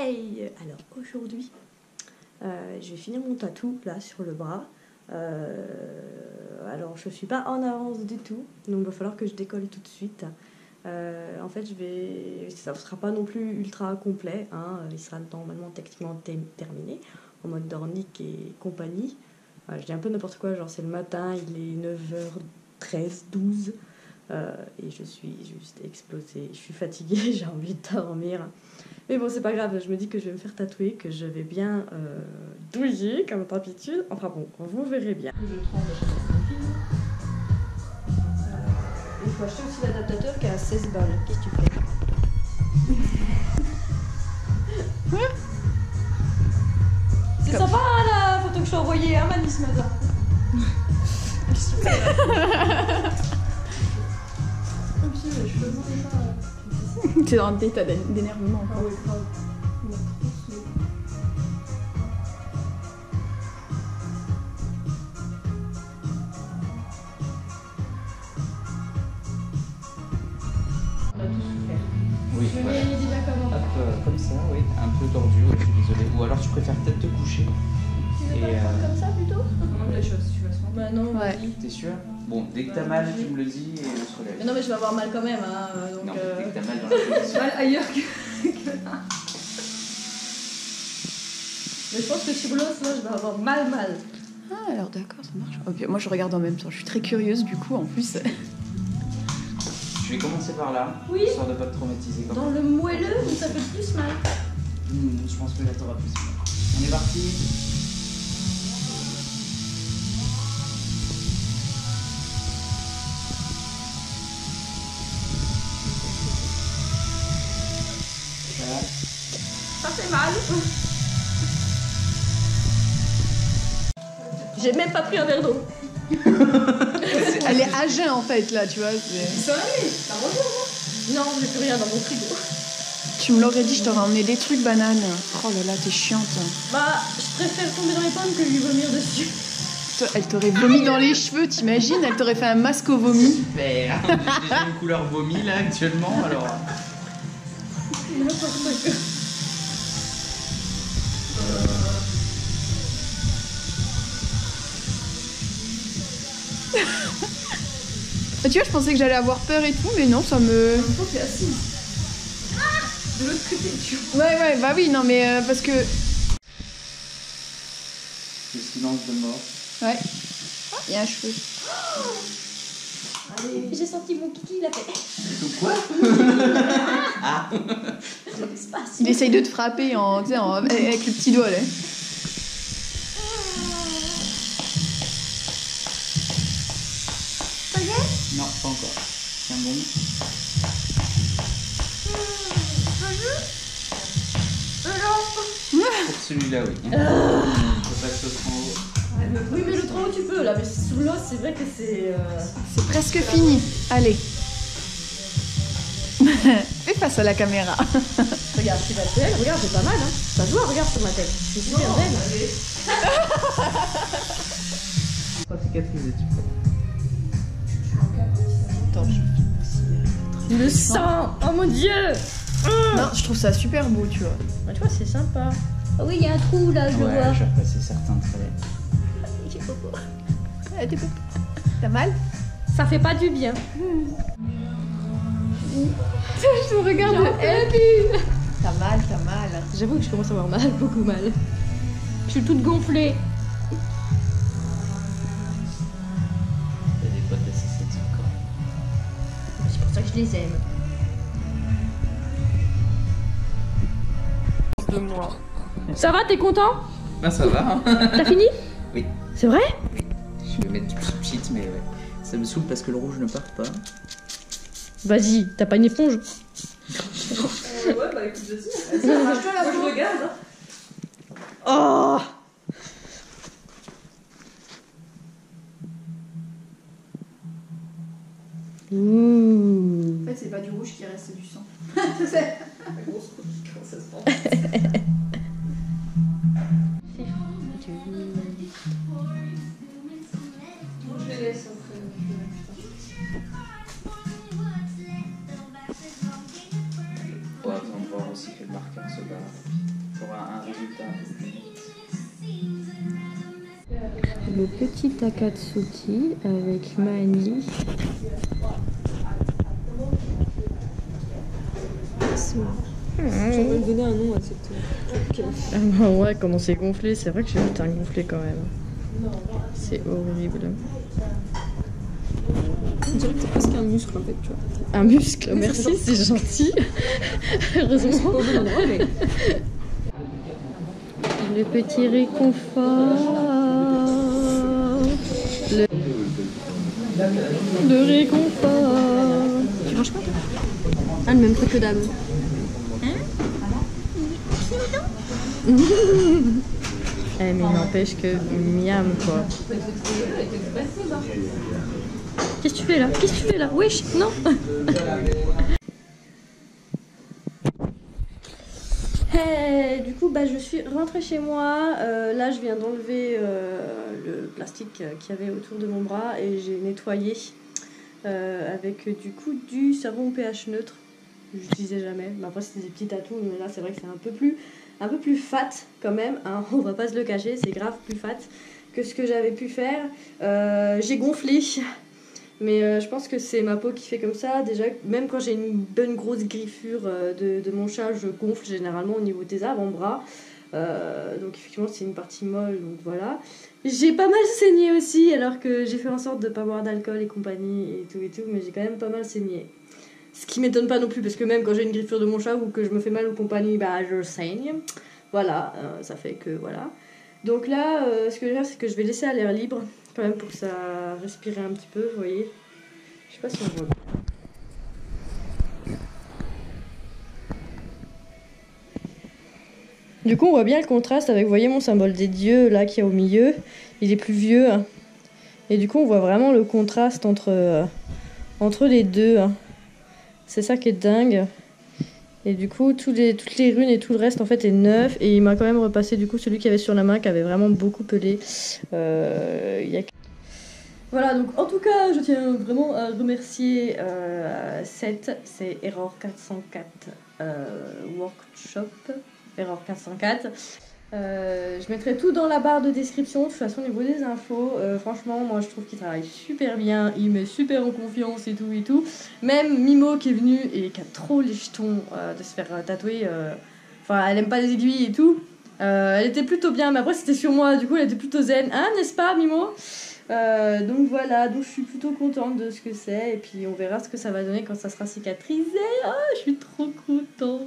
Hey! Alors aujourd'hui, je vais finir mon tatou là sur le bras. Alors je suis pas en avance du tout, donc il va falloir que je décolle tout de suite. En fait, ça ne sera pas non plus ultra complet, hein. Il sera normalement techniquement terminé en mode Dornick et compagnie. Je dis un peu n'importe quoi, genre c'est le matin, il est 9h13, 12. Et je suis juste explosée, je suis fatiguée, j'ai envie de dormir. Mais bon, c'est pas grave, je me dis que je vais me faire tatouer, que je vais bien douiller comme d'habitude. Enfin bon, vous verrez bien. Je tremble à chaque fois que je filme. Il faut acheter aussi l'adaptateur qui est à 16 balles. Qu'est-ce que tu fais? C'est sympa hein, la photo que je t'ai envoyée, hein, Malice, ce matin. T'es dans un état d'énervement. Ah oui, grave. On a tous souffert. Oui, Je voilà. mets déjà comment? Hop, comme ça, oui, un peu tordu, ouais, je suis désolée. Ou alors tu préfères peut-être te coucher. Tu veux pas le prendre comme ça plutôt? Non, mais les choses, tu vas se Bah non, Ouais. vas-y. T'es sûr? Bon, dès que t'as mal, tu me le dis et on se relève. Mais non, mais je vais avoir mal quand même, hein, donc... Non, mais dès que t'as mal dans la position. mal ailleurs que là. Mais je pense que sur l'os, là, je vais avoir mal. Ah, alors d'accord, ça marche. Ok, moi je regarde en même temps, je suis très curieuse du coup en plus. Je vais commencer par là, Oui. histoire de pas te traumatiser. Dans le moelleux, où ça fait plus mal. Je pense que là t'auras plus mal. On est parti. Voilà. Ça fait mal. J'ai même pas pris un verre d'eau. Elle est à jeun en fait là, tu vois. Ça va aller, ça revient. Non, j'ai plus rien dans mon frigo. Tu me l'aurais dit, je t'aurais emmené des trucs bananes. Oh là là, t'es chiante. Bah, je préfère tomber dans les pommes que lui vomir dessus. Elle t'aurait vomi dans les cheveux, t'imagines? Elle t'aurait fait un masque au vomi. Super. J'ai déjà une couleur vomi là actuellement, alors. N'importe quoi. Bah, tu vois, je pensais que j'allais avoir peur et tout, mais non, ça me... Il faut que tu es assise. De l'autre côté, tu vois. Ouais, bah oui, non mais parce que... Le silence de mort. Ouais. Ah, il y a un cheveu. Allez, j'ai senti mon kiki, il a fait. Quoi? Ah. L'espace. Il essaye de te frapper en, tu sais, avec le petit doigt là. Non, pas encore. C'est un bon. Pour celui-là, oui. On peut passer au tronc haut. Oui, mais le tronc tu peux là, mais sous l'os, c'est vrai que c'est. C'est presque fini. Allez. Fais face à la caméra. Regarde, c'est pas belle, regarde, j'ai pas mal, hein. Ça se voit, regarde sur ma tête. C'est super belle. Pas cicatrisé, tu peux. Attends, je... Le sang. Oh mon dieu. Non, je trouve ça super beau, tu vois. Bah, tu vois, c'est sympa. Ah oui, il y a un trou là, je Ouais, vois. je vais repasser certains traits. J'ai pas peur. Ouais, t'as mal? Ça fait pas du bien. Je te regarde. T'as mal. J'avoue que je commence à avoir mal, beaucoup mal. Je suis toute gonflée. T'as des potes assez sensibles quand même. C'est pour ça que je les aime. De moi. Ça va, t'es content? Ah, ça va, hein. T'as fini? Oui. C'est vrai? Je vais mettre du pchit, mais ouais. Ça me saoule parce que le rouge ne part pas. Vas-y, t'as pas une éponge? Ouais, bah écoute, vas-y. Arrache-toi la peau. Je regarde. Oh! Ouh. En fait, c'est pas du rouge qui reste, c'est du sang. C'est la grosse route qui commence à se prendre. Je les laisse après. On va voir aussi que le marqueur se barre. tu auras un résultat un peu plus vite. Le petit Akatsuki avec Mani. J'aimerais donner un nom à cette. Okay. Ah bah ouais, comment c'est gonflé, c'est vrai que j'ai vite un gonflé quand même. C'est horrible. On dirait que t'as presque un muscle en fait, tu vois. Un muscle, merci, c'est gentil. Heureusement. C'est pas au bon endroit, mais. Le petit réconfort. Le réconfort. Tu manges pas toi? Ah, le même truc que d'hab. Eh, mais il n'empêche que miam quoi. Qu'est-ce que tu fais là? Qu'est-ce que tu fais là? Wesh, non. Hey, du coup, bah, je suis rentrée chez moi. Là, je viens d'enlever le plastique qu'il y avait autour de mon bras et j'ai nettoyé avec du coup du savon pH neutre. Je l'utilisais jamais. Mais après, c'était des petits tatous, mais là, c'est vrai que c'est un peu plus fat quand même. Hein, on va pas se le cacher, c'est grave plus fat que ce que j'avais pu faire. J'ai gonflé. Mais je pense que c'est ma peau qui fait comme ça. Déjà, même quand j'ai une bonne grosse griffure de mon chat, je gonfle généralement au niveau des avant-bras. Donc effectivement, c'est une partie molle, donc voilà. J'ai pas mal saigné aussi, alors que j'ai fait en sorte de pas boire d'alcool et compagnie et tout, mais j'ai quand même pas mal saigné. Ce qui m'étonne pas non plus, parce que même quand j'ai une griffure de mon chat ou que je me fais mal ou compagnie, bah je saigne. Voilà, ça fait que voilà. Donc là, ce que je vais faire, c'est que je vais laisser à l'air libre, quand même, pour que ça respire un petit peu, vous voyez. Je sais pas si on voit. Du coup, on voit bien le contraste avec, vous voyez, mon symbole des dieux, là, qui est au milieu. Il est plus vieux. Hein. Et du coup, on voit vraiment le contraste entre les deux. Hein. C'est ça qui est dingue. Et du coup, toutes les runes et tout le reste, en fait, est neuf. Et il m'a quand même repassé, du coup, celui qui avait sur la main, qui avait vraiment beaucoup pelé. Voilà, donc en tout cas, je tiens vraiment à remercier Seth, c'est Error 404 Workshop. Error 404. Je mettrai tout dans la barre de description, de toute façon au niveau des infos. Franchement, moi je trouve qu'il travaille super bien, il met super en confiance et tout. Même Mimo qui est venue et qui a trop les jetons de se faire tatouer, enfin elle aime pas les aiguilles et tout. Elle était plutôt bien, mais après c'était sur moi, du coup elle était plutôt zen, hein, n'est-ce pas Mimo? Donc voilà, donc je suis plutôt contente de ce que c'est et puis on verra ce que ça va donner quand ça sera cicatrisé. Oh, je suis trop contente.